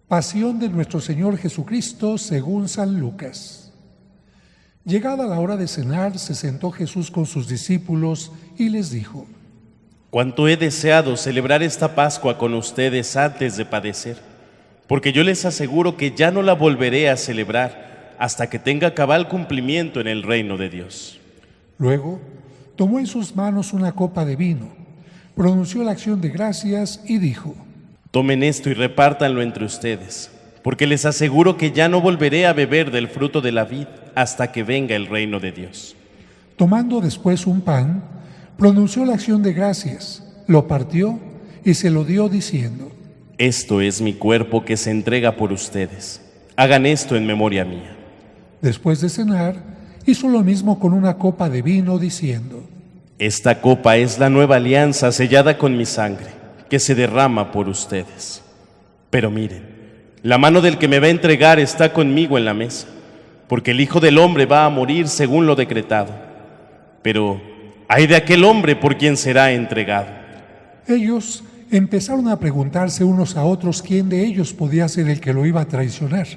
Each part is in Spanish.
Pasión de nuestro Señor Jesucristo según San Lucas. Llegada la hora de cenar, se sentó Jesús con sus discípulos y les dijo: Cuánto he deseado celebrar esta Pascua con ustedes antes de padecer, porque yo les aseguro que ya no la volveré a celebrar hasta que tenga cabal cumplimiento en el reino de Dios. Luego tomó en sus manos una copa de vino, pronunció la acción de gracias y dijo: Tomen esto y repártanlo entre ustedes, porque les aseguro que ya no volveré a beber del fruto de la vid hasta que venga el reino de Dios. Tomando después un pan, pronunció la acción de gracias, lo partió y se lo dio diciendo: Esto es mi cuerpo que se entrega por ustedes. Hagan esto en memoria mía. Después de cenar, hizo lo mismo con una copa de vino diciendo: Esta copa es la nueva alianza sellada con mi sangre, que se derrama por ustedes. Pero miren, la mano del que me va a entregar está conmigo en la mesa, porque el Hijo del Hombre va a morir según lo decretado. Pero ¡ay de aquel hombre por quien será entregado! Ellos empezaron a preguntarse unos a otros quién de ellos podía ser el que lo iba a traicionar.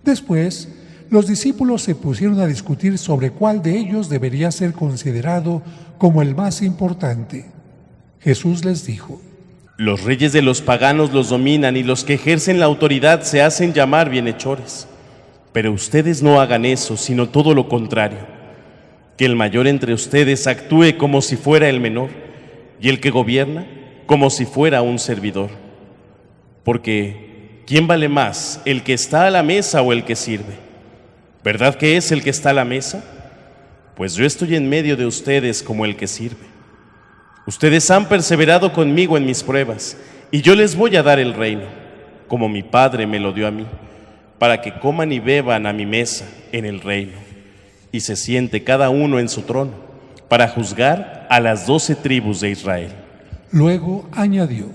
Después, los discípulos se pusieron a discutir sobre cuál de ellos debería ser considerado como el más importante. Jesús les dijo: Los reyes de los paganos los dominan y los que ejercen la autoridad se hacen llamar bienhechores. Pero ustedes no hagan eso, sino todo lo contrario. Que el mayor entre ustedes actúe como si fuera el menor, y el que gobierna como si fuera un servidor. Porque ¿quién vale más, el que está a la mesa o el que sirve? ¿Verdad que es el que está a la mesa? Pues yo estoy en medio de ustedes como el que sirve. Ustedes han perseverado conmigo en mis pruebas, y yo les voy a dar el reino, como mi Padre me lo dio a mí, para que coman y beban a mi mesa en el reino, y se siente cada uno en su trono, para juzgar a las 12 tribus de Israel. Luego añadió: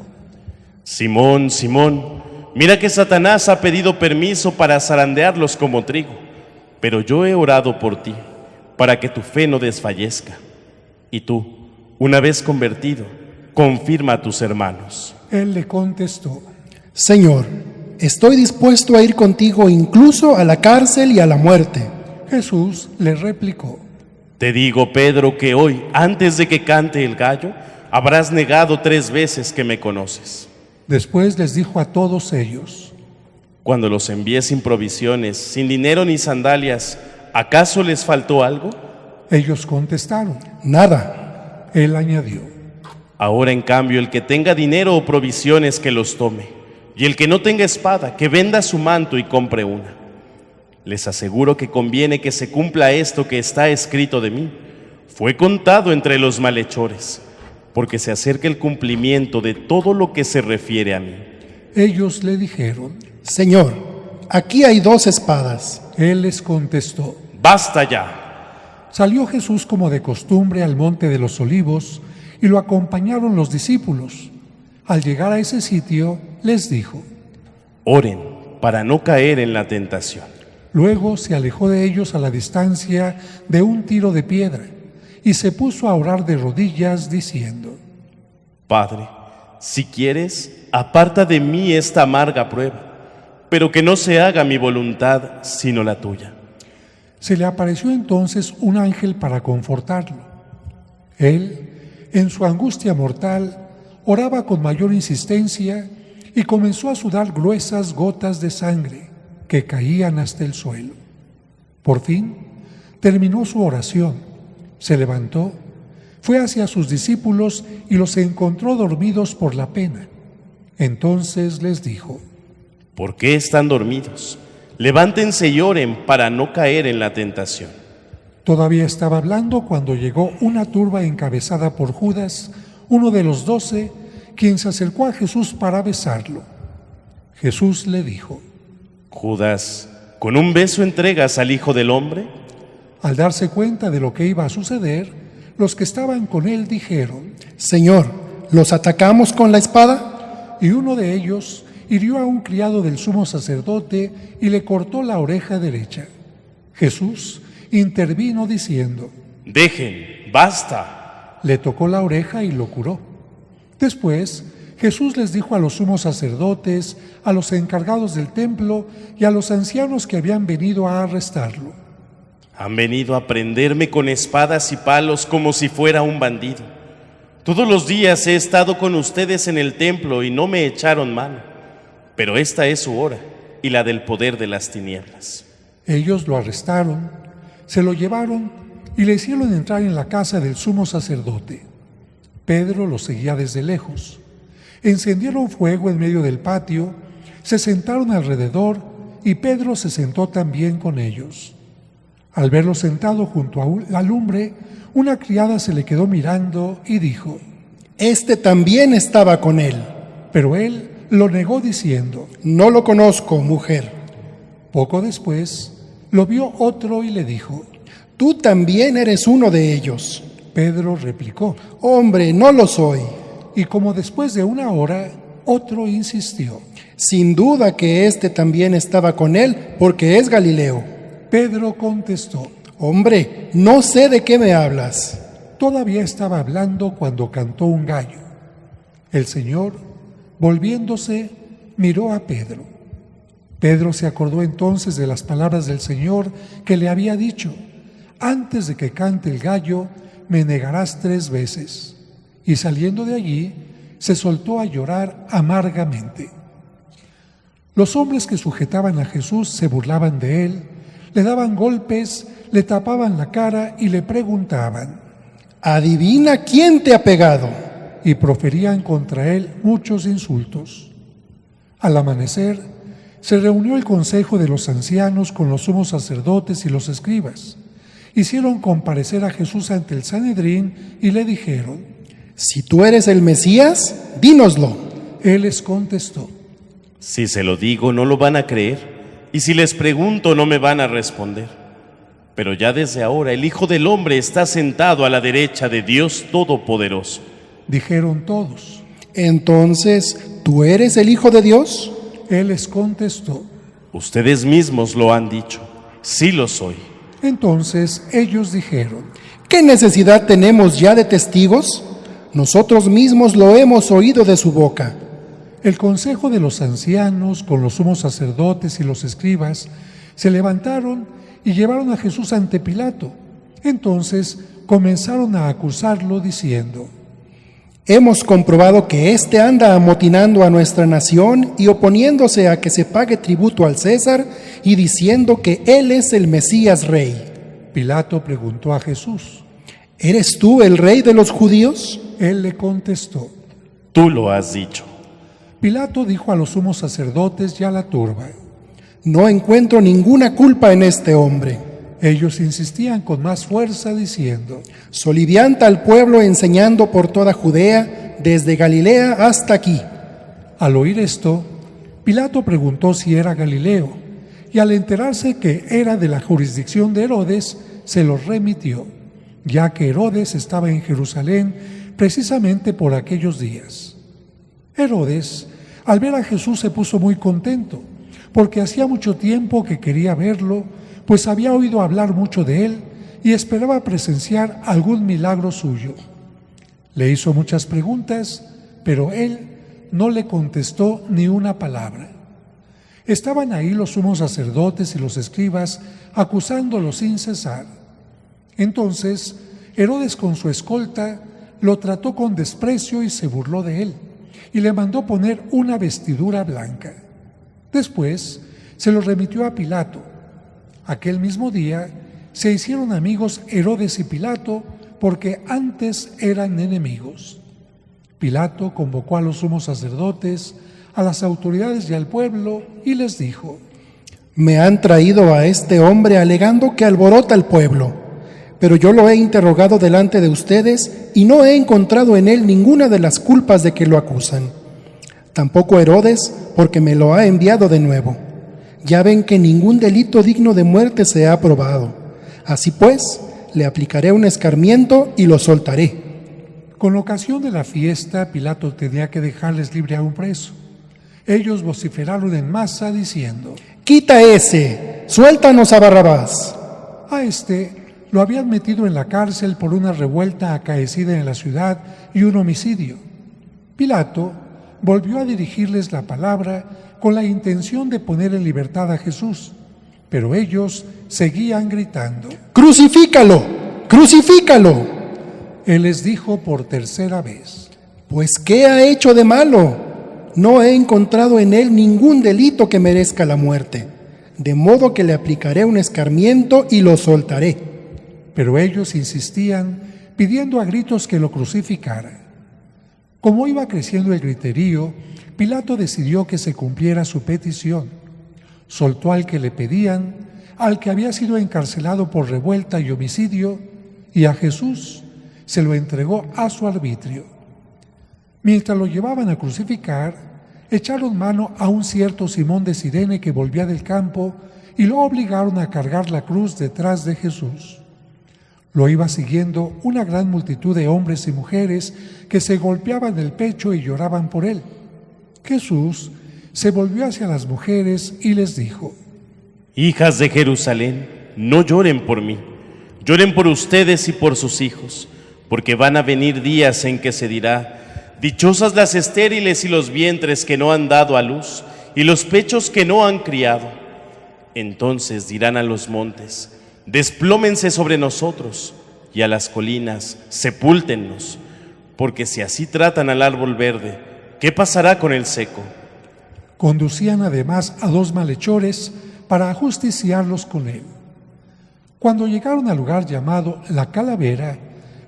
Simón, Simón, mira que Satanás ha pedido permiso para zarandearlos como trigo, pero yo he orado por ti, para que tu fe no desfallezca. Y tú, una vez convertido, confirma a tus hermanos. Él le contestó: Señor, estoy dispuesto a ir contigo incluso a la cárcel y a la muerte. Jesús le replicó: Te digo, Pedro, que hoy, antes de que cante el gallo, habrás negado 3 veces que me conoces. Después les dijo a todos ellos: Cuando los envié sin provisiones, sin dinero ni sandalias, ¿acaso les faltó algo? Ellos contestaron: Nada. Él añadió: Ahora, en cambio, el que tenga dinero o provisiones, que los tome, y el que no tenga espada, que venda su manto y compre una. Les aseguro que conviene que se cumpla esto que está escrito de mí. Fue contado entre los malhechores, porque se acerca el cumplimiento de todo lo que se refiere a mí. Ellos le dijeron: Señor, aquí hay 2 espadas. Él les contestó: ¡Basta ya! Salió Jesús como de costumbre al monte de los Olivos y lo acompañaron los discípulos. Al llegar a ese sitio, les dijo: Oren para no caer en la tentación. Luego se alejó de ellos a la distancia de un tiro de piedra y se puso a orar de rodillas diciendo: Padre, si quieres, aparta de mí esta amarga prueba, pero que no se haga mi voluntad sino la tuya. Se le apareció entonces un ángel para confortarlo. Él, en su angustia mortal, oraba con mayor insistencia y comenzó a sudar gruesas gotas de sangre que caían hasta el suelo. Por fin, terminó su oración, se levantó, fue hacia sus discípulos y los encontró dormidos por la pena. Entonces les dijo: ¿Por qué están dormidos? Levántense y oren para no caer en la tentación. Todavía estaba hablando cuando llegó una turba encabezada por Judas, uno de los 12, quien se acercó a Jesús para besarlo. Jesús le dijo: Judas, ¿con un beso entregas al Hijo del Hombre? Al darse cuenta de lo que iba a suceder, los que estaban con él dijeron: Señor, ¿los atacamos con la espada? Y uno de ellos hirió a un criado del sumo sacerdote y le cortó la oreja derecha. Jesús intervino diciendo: Dejen, basta. Le tocó la oreja y lo curó. Después, Jesús les dijo a los sumos sacerdotes, a los encargados del templo y a los ancianos que habían venido a arrestarlo: Han venido a prenderme con espadas y palos como si fuera un bandido. Todos los días he estado con ustedes en el templo y no me echaron mano, pero esta es su hora y la del poder de las tinieblas. Ellos lo arrestaron, se lo llevaron y le hicieron entrar en la casa del sumo sacerdote. Pedro lo seguía desde lejos. Encendieron fuego en medio del patio, se sentaron alrededor y Pedro se sentó también con ellos. Al verlo sentado junto a la lumbre, una criada se le quedó mirando y dijo: Este también estaba con él. Pero él lo negó diciendo: No lo conozco, mujer. Poco después lo vio otro y le dijo: Tú también eres uno de ellos. Pedro replicó: Hombre, no lo soy. Y como después de una hora, otro insistió: Sin duda que este también estaba con él, porque es Galileo. Pedro contestó: Hombre, no sé de qué me hablas. Todavía estaba hablando cuando cantó un gallo. El Señor, volviéndose, miró a Pedro. Pedro se acordó entonces de las palabras del Señor que le había dicho: Antes de que cante el gallo, me negarás 3 veces. Y saliendo de allí, se soltó a llorar amargamente. Los hombres que sujetaban a Jesús se burlaban de él, le daban golpes, le tapaban la cara y le preguntaban: Adivina quién te ha pegado. Y proferían contra él muchos insultos. Al amanecer, se reunió el consejo de los ancianos con los sumos sacerdotes y los escribas. Hicieron comparecer a Jesús ante el Sanedrín y le dijeron: Si tú eres el Mesías, dínoslo. Él les contestó: Si se lo digo, no lo van a creer, y si les pregunto, no me van a responder. Pero ya desde ahora el Hijo del Hombre está sentado a la derecha de Dios Todopoderoso. Dijeron todos. Entonces, ¿tú eres el Hijo de Dios? Él les contestó: Ustedes mismos lo han dicho, sí lo soy. Entonces ellos dijeron: ¿Qué necesidad tenemos ya de testigos? Nosotros mismos lo hemos oído de su boca. El consejo de los ancianos, con los sumos sacerdotes y los escribas, se levantaron y llevaron a Jesús ante Pilato. Entonces comenzaron a acusarlo diciendo: Hemos comprobado que éste anda amotinando a nuestra nación y oponiéndose a que se pague tributo al César y diciendo que él es el Mesías Rey. Pilato preguntó a Jesús: ¿Eres tú el rey de los judíos? Él le contestó: Tú lo has dicho. Pilato dijo a los sumos sacerdotes y a la turba: No encuentro ninguna culpa en este hombre. Ellos insistían con más fuerza diciendo: Solivianta al pueblo enseñando por toda Judea, desde Galilea hasta aquí. Al oír esto, Pilato preguntó si era Galileo, y al enterarse que era de la jurisdicción de Herodes, se los remitió, ya que Herodes estaba en Jerusalén precisamente por aquellos días. Herodes, al ver a Jesús, se puso muy contento, porque hacía mucho tiempo que quería verlo, pues había oído hablar mucho de él y esperaba presenciar algún milagro suyo. Le hizo muchas preguntas, pero él no le contestó ni una palabra. Estaban ahí los sumos sacerdotes y los escribas acusándolo sin cesar. Entonces Herodes, con su escolta, lo trató con desprecio y se burló de él, y le mandó poner una vestidura blanca. Después se lo remitió a Pilato. Aquel mismo día se hicieron amigos Herodes y Pilato, porque antes eran enemigos. Pilato convocó a los sumos sacerdotes, a las autoridades y al pueblo, y les dijo: Me han traído a este hombre alegando que alborota al pueblo, pero yo lo he interrogado delante de ustedes y no he encontrado en él ninguna de las culpas de que lo acusan. Tampoco Herodes, porque me lo ha enviado de nuevo. Ya ven que ningún delito digno de muerte se ha probado. Así pues, le aplicaré un escarmiento y lo soltaré. Con ocasión de la fiesta, Pilato tenía que dejarles libre a un preso. Ellos vociferaron en masa diciendo: ¡Quita ese! ¡Suéltanos a Barrabás! A este lo habían metido en la cárcel por una revuelta acaecida en la ciudad y un homicidio. Pilato volvió a dirigirles la palabra con la intención de poner en libertad a Jesús, pero ellos seguían gritando. ¡Crucifícalo! ¡Crucifícalo! Él les dijo por tercera vez: Pues, ¿qué ha hecho de malo? No he encontrado en él ningún delito que merezca la muerte, de modo que le aplicaré un escarmiento y lo soltaré. Pero ellos insistían, pidiendo a gritos que lo crucificara. Como iba creciendo el griterío, Pilato decidió que se cumpliera su petición. Soltó al que le pedían, al que había sido encarcelado por revuelta y homicidio, y a Jesús se lo entregó a su arbitrio. Mientras lo llevaban a crucificar, echaron mano a un cierto Simón de Cirene que volvía del campo y lo obligaron a cargar la cruz detrás de Jesús. Lo iba siguiendo una gran multitud de hombres y mujeres que se golpeaban el pecho y lloraban por él. Jesús se volvió hacia las mujeres y les dijo: Hijas de Jerusalén, no lloren por mí, lloren por ustedes y por sus hijos, porque van a venir días en que se dirá: dichosas las estériles y los vientres que no han dado a luz, y los pechos que no han criado. Entonces dirán a los montes: desplómense sobre nosotros, y a las colinas: sepúltennos, porque si así tratan al árbol verde, ¿qué pasará con el seco? Conducían además a 2 malhechores para ajusticiarlos con él. Cuando llegaron al lugar llamado La Calavera,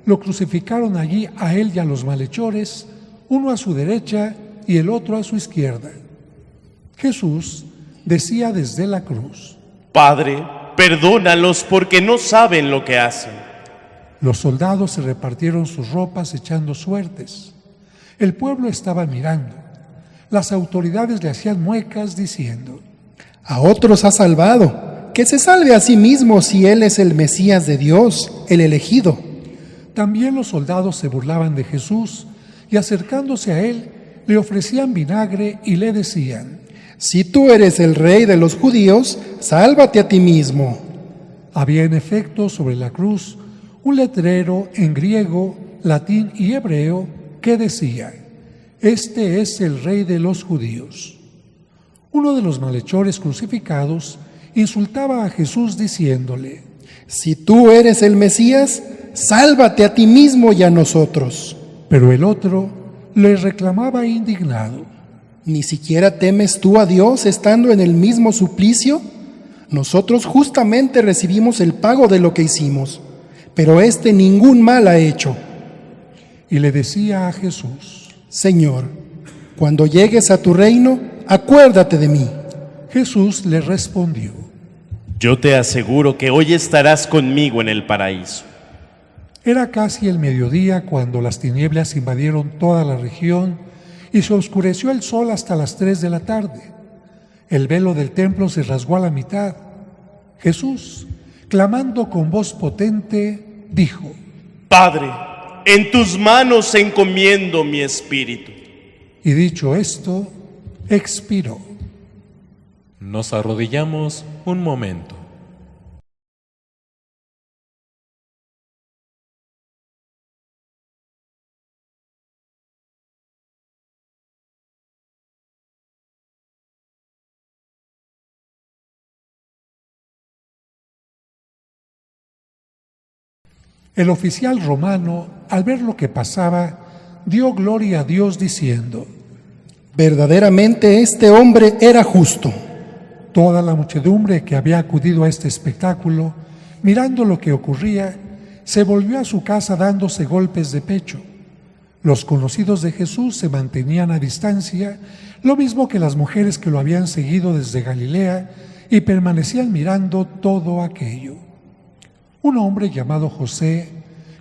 lo crucificaron allí a él y a los malhechores, uno a su derecha y el otro a su izquierda. Jesús decía desde la cruz: Padre, perdónalos porque no saben lo que hacen. Los soldados se repartieron sus ropas echando suertes. El pueblo estaba mirando. Las autoridades le hacían muecas diciendo: A otros ha salvado, que se salve a sí mismo si él es el Mesías de Dios, el elegido. También los soldados se burlaban de Jesús y acercándose a él le ofrecían vinagre y le decían: Si tú eres el rey de los judíos, sálvate a ti mismo. Había en efecto sobre la cruz un letrero en griego, latín y hebreo que decía: Este es el rey de los judíos. Uno de los malhechores crucificados insultaba a Jesús diciéndole: Si tú eres el Mesías, sálvate a ti mismo y a nosotros. Pero el otro le reclamaba indignado: ¿Ni siquiera temes tú a Dios estando en el mismo suplicio? Nosotros justamente recibimos el pago de lo que hicimos, pero éste ningún mal ha hecho. Y le decía a Jesús: Señor, cuando llegues a tu reino, acuérdate de mí. Jesús le respondió: Yo te aseguro que hoy estarás conmigo en el paraíso. Era casi el mediodía cuando las tinieblas invadieron toda la región y se oscureció el sol hasta las 3 de la tarde. El velo del templo se rasgó a la mitad. Jesús, clamando con voz potente, dijo: Padre, en tus manos encomiendo mi espíritu. Y dicho esto, expiró. Nos arrodillamos un momento. El oficial romano, al ver lo que pasaba, dio gloria a Dios diciendo: Verdaderamente este hombre era justo. Toda la muchedumbre que había acudido a este espectáculo, mirando lo que ocurría, se volvió a su casa dándose golpes de pecho. Los conocidos de Jesús se mantenían a distancia, lo mismo que las mujeres que lo habían seguido desde Galilea y permanecían mirando todo aquello. Un hombre llamado José,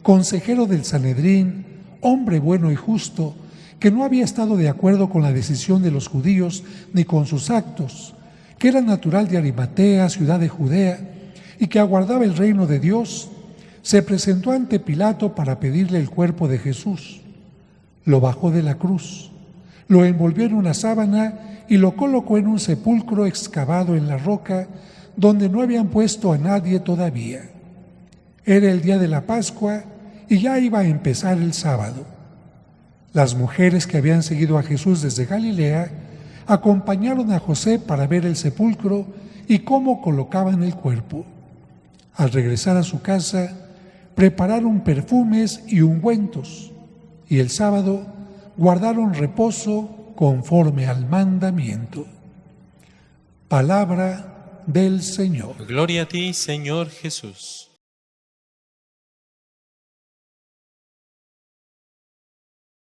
consejero del Sanedrín, hombre bueno y justo, que no había estado de acuerdo con la decisión de los judíos ni con sus actos, que era natural de Arimatea, ciudad de Judea, y que aguardaba el reino de Dios, se presentó ante Pilato para pedirle el cuerpo de Jesús. Lo bajó de la cruz, lo envolvió en una sábana y lo colocó en un sepulcro excavado en la roca donde no habían puesto a nadie todavía. Era el día de la Pascua y ya iba a empezar el sábado. Las mujeres que habían seguido a Jesús desde Galilea acompañaron a José para ver el sepulcro y cómo colocaban el cuerpo. Al regresar a su casa, prepararon perfumes y ungüentos, y el sábado guardaron reposo conforme al mandamiento. Palabra del Señor. Gloria a ti, Señor Jesús.